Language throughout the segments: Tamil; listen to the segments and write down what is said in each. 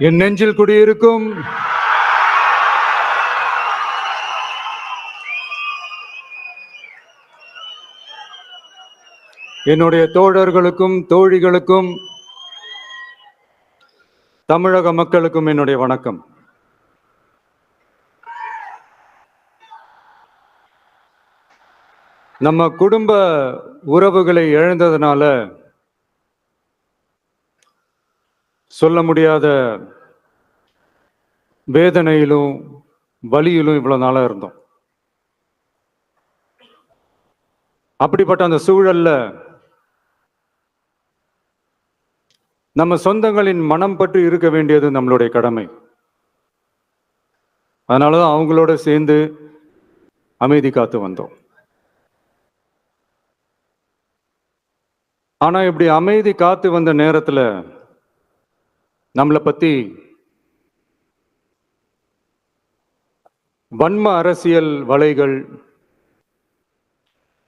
என் நெஞ்சில் குடியிருக்கும் என்னுடைய தோழர்களுக்கும் தோழிகளுக்கும் தமிழக மக்களுக்கும் என்னுடைய வணக்கம். நம்ம குடும்ப உறவுகளை இழந்ததுனால சொல்ல முடியாத வேதனையிலும் வலியிலும் இவ்வளவு நாளா இருந்தோம். அப்படிப்பட்ட அந்த சூழல்ல நம்ம சொந்தங்களின் மனம் பற்றி இருக்க வேண்டியது நம்மளுடைய கடமை. அதனாலதான் அவங்களோட சேர்ந்து அமைதி காத்து வந்தோம். ஆனா இப்படி அமைதி காத்து வந்த நேரத்துல நம்மளை பத்தி வன்ம அரசியல் வலைகள்,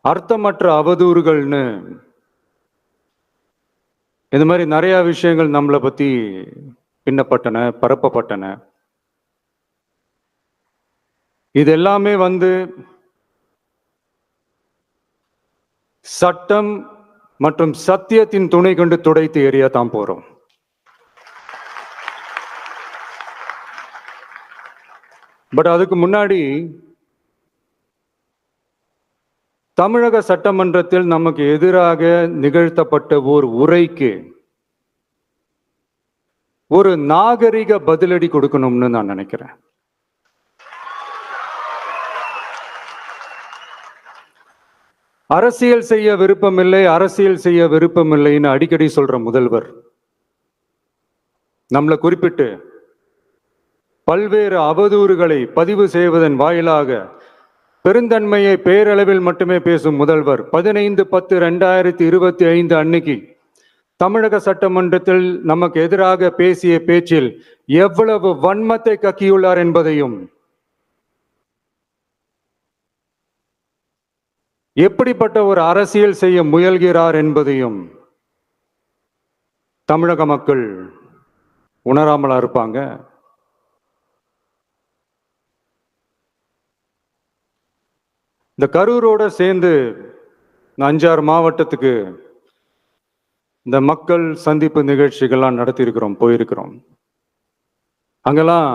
அர்த்தமற்ற அவதூறுகள்னு இந்த மாதிரி நிறைய விஷயங்கள் நம்மளை பத்தி பின்னப்பட்டன, பரப்பப்பட்டன. இது எல்லாமே சட்டம் மற்றும் சத்தியத்தின் துணை கொண்டு துடைத்து எறியத்தான் போறோம். பட் அதுக்கு முன்னாடி தமிழக சட்டமன்றத்தில் நமக்கு எதிராக நிகழ்த்தப்பட்ட ஓர் உரைக்கு ஒரு நாகரிக பதிலடி கொடுக்கணும்னு நான் நினைக்கிறேன். அரசியல் செய்ய விருப்பமில்லை, அரசியல் செய்ய விருப்பமில்லைன்னு அடிக்கடி சொல்ற முதல்வர் நம்மளை குறிப்பிட்டு பல்வேறு அவதூறுகளை பதிவு செய்வதன் வாயிலாக பெருந்தன்மையை பேரளவில் மட்டுமே பேசும் முதல்வர் 15/10/2025 அன்னைக்கு தமிழக சட்டமன்றத்தில் நமக்கு எதிராக பேசிய பேச்சில் எவ்வளவு வன்மத்தை கக்கியுள்ளார் என்பதையும், எப்படிப்பட்ட ஒரு அரசியல் செய்ய முயல்கிறார் என்பதையும் தமிழக மக்கள் உணராமலா இருப்பாங்க. இந்த கரூரோட சேர்ந்து 5-6 மாவட்டத்துக்கு இந்த மக்கள் சந்திப்பு நிகழ்ச்சிகள்லாம் நடத்தியிருக்கிறோம், போயிருக்கிறோம். அங்கெல்லாம்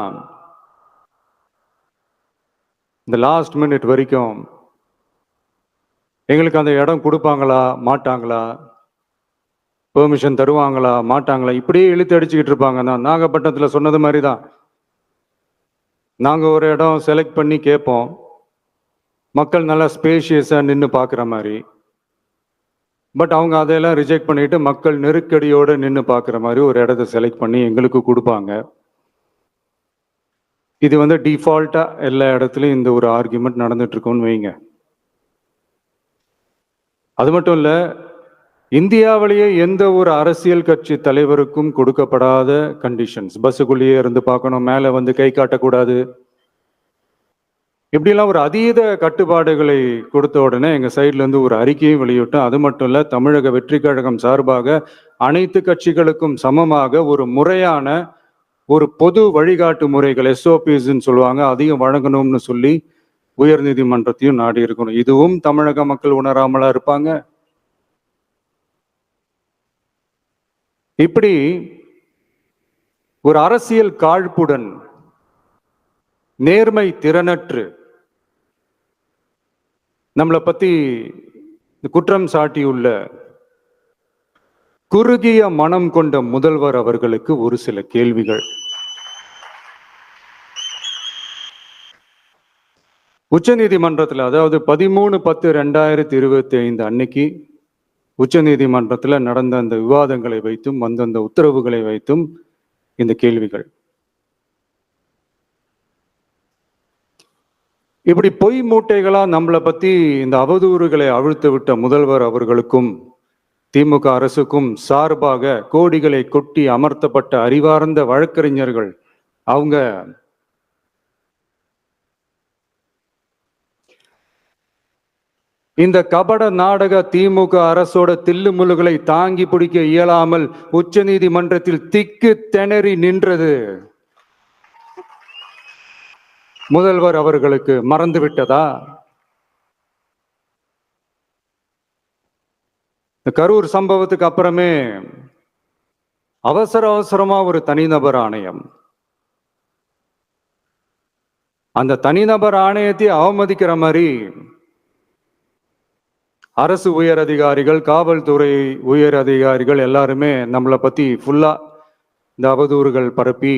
இந்த லாஸ்ட் மினிட் வரைக்கும் எங்களுக்கு அந்த இடம் கொடுப்பாங்களா மாட்டாங்களா, பெர்மிஷன் தருவாங்களா மாட்டாங்களா, இப்படியே இழுத்து அடிச்சுக்கிட்டு இருப்பாங்க. நான் நாகப்பட்டினத்தில் சொன்னது மாதிரி தான். நாங்கள் ஒரு இடம் செலக்ட் பண்ணி கேட்போம், மக்கள் நல்லா ஸ்பேஷியஸாக நின்று பார்க்குற மாதிரி. பட் அவங்க அதையெல்லாம் ரிஜெக்ட் பண்ணிட்டு மக்கள் நெருக்கடியோடு நின்று பார்க்குற மாதிரி ஒரு இடத்த செலக்ட் பண்ணி எங்களுக்கு கொடுப்பாங்க. இது டிஃபால்ட்டாக எல்லா இடத்துலையும் இந்த ஒரு ஆர்குமெண்ட் நடந்துட்டு இருக்கோன்னு வைங்க. அது மட்டும் இல்லை, இந்தியாவிலேயே எந்த ஒரு அரசியல் கட்சி தலைவருக்கும் கொடுக்கப்படாத கண்டிஷன்ஸ். பஸ்ஸுக்குள்ளேயே இருந்து பார்க்கணும், மேலே கை காட்டக்கூடாது, இப்படிலாம் ஒரு அதீத கட்டுப்பாடுகளை கொடுத்த உடனே எங்கள் சைட்லேருந்து ஒரு அறிக்கையும் வெளியிட்டோம். அது மட்டும் இல்லை, தமிழக வெற்றி கழகம் சார்பாக அனைத்து கட்சிகளுக்கும் சமமாக ஒரு முறையான ஒரு பொது வழிகாட்டு முறைகள், SOPஸ்ன்னு சொல்லுவாங்க, அதையும் வழங்கணும்னு சொல்லி உயர்நீதிமன்றத்தையும் நாடி இருக்கணும். இதுவும் தமிழக மக்கள் உணராமலா இருப்பாங்க. இப்படி ஒரு அரசியல் காழ்ப்புடன், நேர்மை திறனற்று நம்மளை பத்தி குற்றம் சாட்டியுள்ள குறுகிய மனம் கொண்ட முதல்வர் அவர்களுக்கு ஒரு சில கேள்விகள். உச்சநீதிமன்றத்தில், அதாவது 13/10/2025 அன்னைக்கு உச்சநீதிமன்றத்தில் நடந்த அந்த விவாதங்களை வைத்தும் அந்த உத்தரவுகளை வைத்தும் இந்த கேள்விகள். இப்படி பொய் மூட்டைகளா நம்மளை பத்தி இந்த அவதூறுகளை அவிழ்த்து விட்ட முதல்வர் அவர்களுக்கும் திமுக அரசுக்கும் சார்பாக கோடிகளை கொட்டி அமர்த்தப்பட்ட அறிவார்ந்த வழக்கறிஞர்கள் அவங்க இந்த கபட நாடக திமுக அரசோட தில்லுமுல்லுகளை தாங்கி பிடிக்க இயலாமல் உச்ச நீதிமன்றத்தில் திக்கு திணறி நின்றது. முதல்வர் அவர்களுக்கு மறந்து விட்டதா? கரூர் சம்பவத்துக்கு அப்புறமே அவசரமா ஒரு தனிநபர் ஆணையம், அந்த தனிநபர் ஆணையத்தை அவமதிக்கிற மாதிரி அரசு உயர் அதிகாரிகள், காவல்துறை உயர் அதிகாரிகள் எல்லாருமே நம்மளை பத்தி ஃபுல்லா இந்த அவதூறுகள் பரப்பி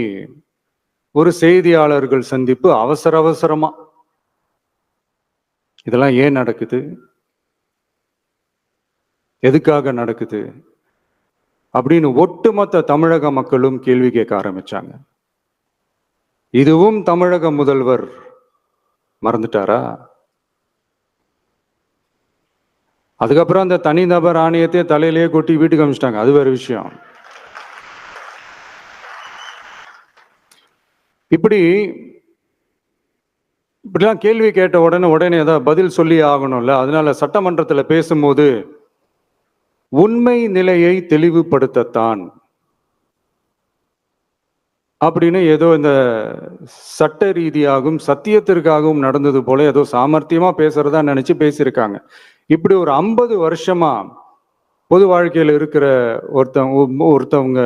ஒரு செய்தியாளர்கள் சந்திப்பு அவசரமா. இதெல்லாம் ஏன் நடக்குது, எதுக்காக நடக்குது அப்படின்னு ஒட்டுமொத்த தமிழக மக்களும் கேள்வி கேட்க ஆரம்பிச்சாங்க. இதுவும் தமிழக முதல்வர் மறந்துட்டாரா? அதுக்கப்புறம் அந்த தனிநபர் ஆணையத்தை தலையிலேயே கொட்டி வீட்டுக்கு அனுப்பிச்சிட்டாங்க. அது வேற விஷயம். இப்படிலாம் கேள்வி கேட்ட உடனே ஏதாவது பதில் சொல்லி ஆகணும்ல. அதனால சட்டமன்றத்தில் பேசும்போது உண்மை நிலையை தெளிவுபடுத்தத்தான் அப்படின்னு ஏதோ இந்த சட்ட ரீதியாகவும் சத்தியத்திற்காகவும் நடந்தது போல ஏதோ சாமர்த்தியமா பேசுறதா நினைச்சு பேசியிருக்காங்க. இப்படி ஒரு 50 வருஷமா பொது வாழ்க்கையில் இருக்கிற ஒருத்தவங்க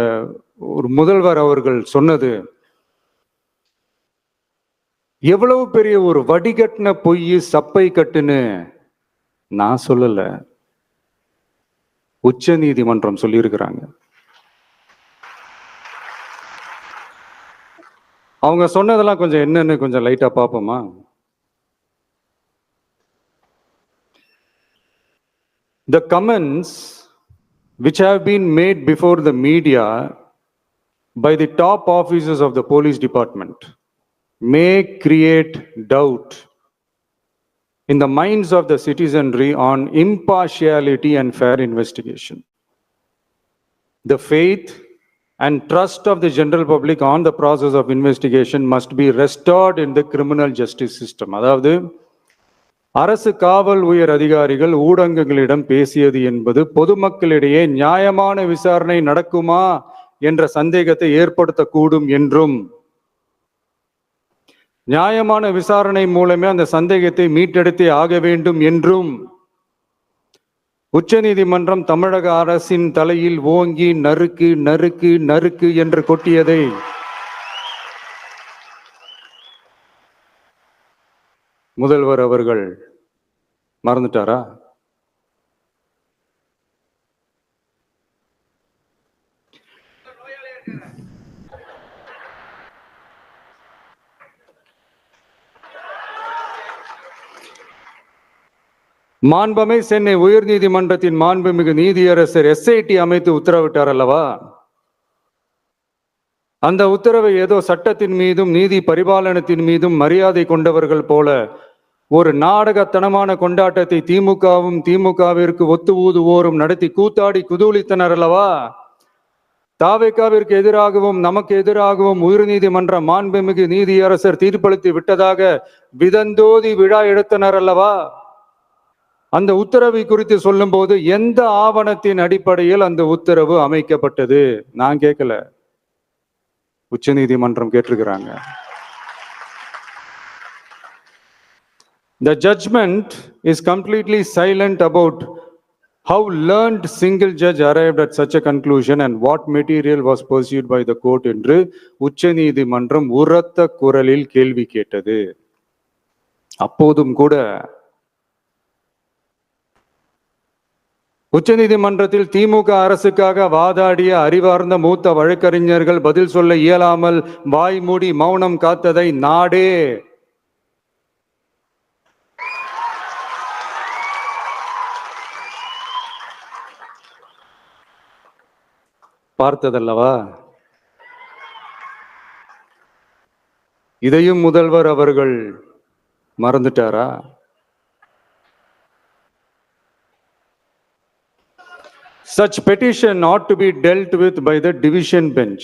ஒரு முதல்வர் அவர்கள் சொன்னது எவ்வளவு பெரிய ஒரு வடிகட்டின பொய், சப்பை கட்டுன்னு நான் சொல்லல, உச்ச நீதிமன்றம் சொல்லியிருக்கிறாங்க. அவங்க சொன்னதெல்லாம் கொஞ்சம் என்னன்னு கொஞ்சம் லைட்டா பார்ப்போமா? The comments which have been made before the media by the top officers of the police department may create doubt in the minds of the citizenry on impartiality and fair investigation. The faith and trust of the general public on the process of investigation must be restored in the criminal justice system. அதாவது அரசு காவல் உயர் அதிகாரிகள் ஊடகங்களிடம் பேசியது என்பது பொதுமக்களிடையே நியாயமான விசாரணை நடக்குமா என்ற சந்தேகத்தை ஏற்படுத்தக்கூடும் என்றும், நியாயமான விசாரணை மூலமே அந்த சந்தேகத்தை மீட்டெடுத்தே ஆக வேண்டும் என்றும் உச்சநீதிமன்றம் தமிழக அரசின் தலையில் ஓங்கி நறுக்கு நறுக்கு நறுக்கு என்று கொட்டியதை முதல்வர் அவர்கள் மறந்துட்டாரா? மாண்புமை சென்னை உயர் நீதிமன்றத்தின் மாண்புமிகு நீதியரசர் SIT அமைத்து உத்தரவிட்டார் அல்லவா? அந்த உத்தரவை ஏதோ சட்டத்தின் மீதும் நீதி பரிபாலனத்தின் மீதும் மரியாதை கொண்டவர்கள் போல ஒரு நாடகத்தனமான கொண்டாட்டத்தை திமுகவிற்கு ஒத்து ஊதுவோரும் நடத்தி கூத்தாடி குதூளித்தனர் அல்லவா? தாவேகாவிற்கு எதிராகவும் நமக்கு எதிராகவும் உயர்நீதிமன்ற மாண்புமிகு நீதியரசர் தீர்ப்பளித்து விட்டதாக விதந்தோதி விழா எடுத்தனர் அல்லவா? அந்த உத்தரவை குறித்து சொல்லும் போது எந்த ஆவணத்தின் அடிப்படையில் அந்த உத்தரவு அமைக்கப்பட்டது? நான் கேட்கல, உச்ச நீதிமன்றம் கேட்டிருக்கிறாங்க. The judgment is completely silent about how learned single judge arrived at such a conclusion and what material was pursued by the court என்று உச்ச நீதிமன்றம் உரத்த குரலில் கேள்வி கேட்டது. அப்போதும் கூட உச்ச நீதிமன்றத்தில் திமுக அரசுக்காக வாதாடிய அறிவார்ந்த மூத்த வழக்கறிஞர்கள் பதில் சொல்ல இயலாமல் வாய் மூடி மௌனம் காத்ததை நாடே பார்த்ததல்லவா? இதையும் முதல்வர் அவர்கள் மறந்துட்டாரா? Such petition ought to be dealt with by the division bench,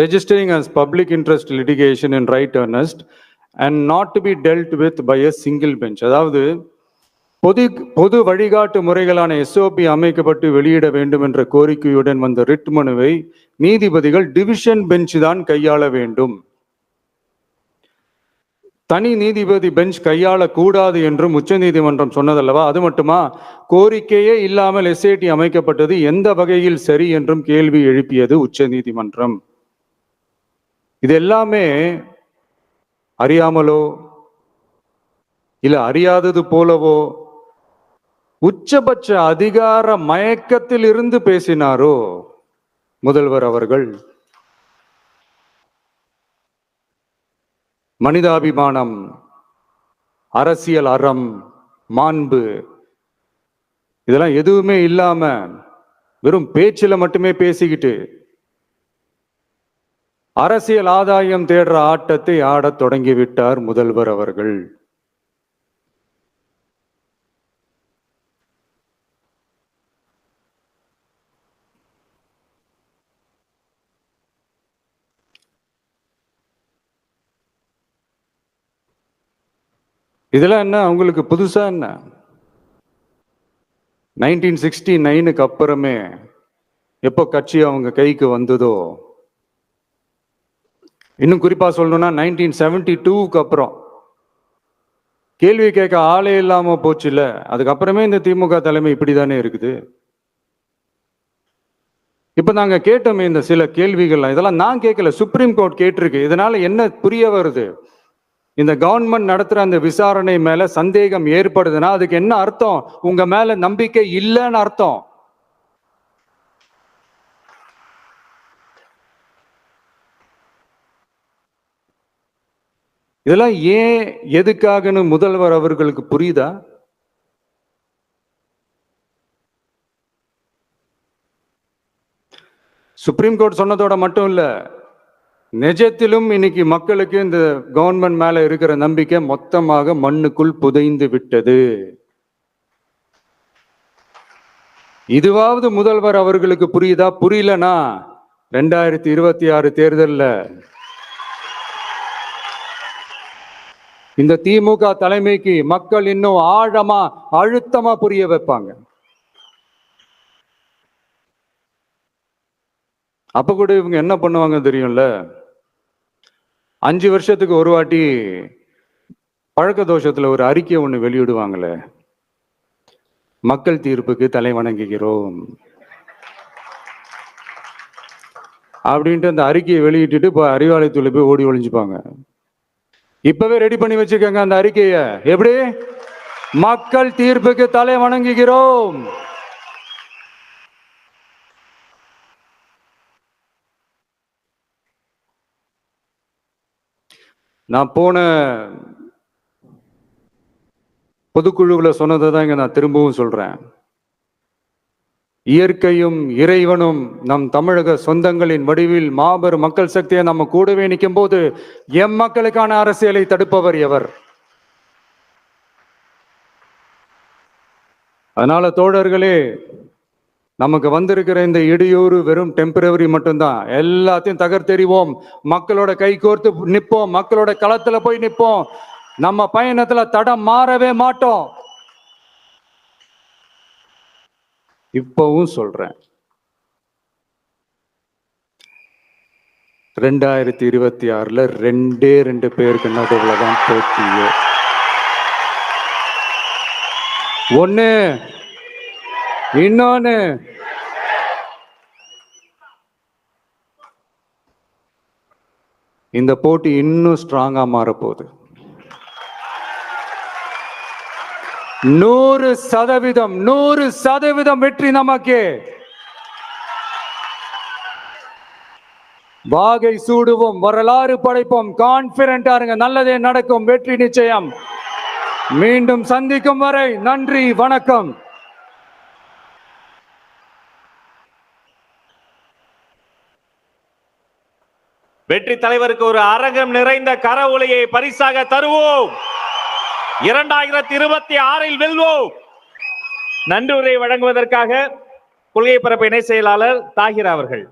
registering as public interest litigation in right earnest and not to be dealt with by a single bench. அதாவது பொது வழிகாட்டு முறைகளான SOP அமைக்கப்பட்டு வெளியிட வேண்டும் என்ற கோரிக்கையுடன் வந்த ரிட் மனுவை நீதிபதிகள் டிவிஷன் பெஞ்ச் தான் கையாள வேண்டும், தனி நீதிபதி பெஞ்ச் கையாளக்கூடாது என்றும் உச்ச நீதிமன்றம் சொன்னதல்லவா? அது மட்டுமா, கோரிக்கையே இல்லாமல் SIT அமைக்கப்பட்டது எந்த வகையில் சரி என்றும் கேள்வி எழுப்பியது உச்ச நீதிமன்றம். இது எல்லாமே அறியாமலோ இல்ல அறியாதது போலவோ உச்சபட்ச அதிகார மயக்கத்தில் இருந்து பேசினாரோ முதல்வர் அவர்கள்? மனிதாபிமானம், அரசியல் அறம், மாண்பு இதெல்லாம் எதுவுமே இல்லாம வெறும் பேச்சில மட்டுமே பேசிக்கிட்டு அரசியல் ஆதாயம் தேடுற ஆட்டத்தை ஆடத் தொடங்கிவிட்டார் முதல்வர் அவர்கள். இதெல்லாம் என்ன அவங்களுக்கு புதுசா என்ன? 1969க்கு அப்புறமே எப்போ கட்சி அவங்க கைக்கு வந்ததோ, இன்னும் குறிப்பா சொல்லணும்னா 1972க்கு அப்புறம் கேள்வி கேட்க ஆளே இல்லாம போச்சு இல்ல, அதுக்கப்புறமே இந்த திமுக தலைமை இப்படிதானே இருக்குது. இப்ப நாங்க கேட்டோமே இந்த சில கேள்விகள், இதெல்லாம் நான் கேட்கல, சுப்ரீம் கோர்ட் கேட்டிருக்கு. இதனால என்ன புரிய வருது? இந்த கவர்மெண்ட் நடத்துற அந்த விசாரணை மேல சந்தேகம் ஏற்படுதுன்னா அதுக்கு என்ன அர்த்தம்? உங்க மேல நம்பிக்கை இல்லைன்னு அர்த்தம். இதெல்லாம் ஏன் எதுக்காகன்னு முதல்வர் அவர்களுக்கு புரியுதா? சுப்ரீம் கோர்ட் சொன்னதோட மட்டும் இல்ல, நிஜத்திலும் இன்னைக்கு மக்களுக்கு இந்த கவர்மெண்ட் மேல இருக்கிற நம்பிக்கை மொத்தமாக மண்ணுக்குள் புதைந்து விட்டது. இதுவாவது முதல்வர் அவர்களுக்கு புரியுதா? புரியலனா 2026 தேர்தல்ல இந்த திமுக தலைமைக்கு மக்கள் இன்னும் ஆழமா அழுத்தமா புரிய வைப்பாங்க. அப்ப கூட இவங்க என்ன பண்ணுவாங்க தெரியும்ல, 5 வருஷத்துக்கு ஒரு வாட்டி பழக்க தோஷத்துல ஒரு அறிக்கை ஒண்ணு வெளியிடுவாங்களே, மக்கள் தீர்ப்புக்கு தலை வணங்குகிறோம் அப்படின்ட்டு அந்த அறிக்கையை வெளியிட்டு இப்ப அறிவாலயத்துல போய் ஓடி ஒளிஞ்சுப்பாங்க. இப்பவே ரெடி பண்ணி வச்சுக்கோங்க அந்த அறிக்கையை. எப்படி? மக்கள் தீர்ப்புக்கு தலை வணங்குகிறோம். நான் போன பொதுக்குழுவுல சொன்னதை தான் இங்க நான் திரும்பவும் சொல்றேன். இயற்கையும் இறைவனும் நம் தமிழக சொந்தங்களின் வடிவில் மாபெரும் மக்கள் சக்தியை நம்ம கூடவே நிற்கும் போது எம் மக்களுக்கான அரசியலை தடுப்பவர் எவர்? அதனால தோழர்களே, நமக்கு வந்திருக்கிற இந்த இடையூறு வெறும் டெம்பரவரி மட்டும்தான். எல்லாத்தையும் தகர்த்தெறிவோம், மக்களோட கை கோர்த்து நிற்போம், மக்களோட களத்துல போய் நிற்போம். நம்ம பயணத்துல தடம் மாறவே மாட்டோம். இப்பவும் சொல்றேன், 2026ல 2 பேருக்கு நடுவுலதான் போட்டியே. ஒண்ணு, இன்னொன்னு இந்த போட்டி இன்னும் ஸ்ட்ராங்கா மாறப்போகுது. 100% வெற்றி நமக்கு. வாகை சூடுவோம், வரலாறு படைப்போம், கான்பிடென்டா இருங்க, நல்லதே நடக்கும், வெற்றி நிச்சயம். மீண்டும் சந்திக்கும் வரை நன்றி, வணக்கம். வெற்றி தலைவருக்கு ஒரு அரங்கம் நிறைந்த கரவொலியை பரிசாக தருவோம். 2026 வெல்வோம். நன்றியுரை வழங்குவதற்காக கொள்கை பரப்பு இணை செயலாளர் தாகிர் அவர்கள்.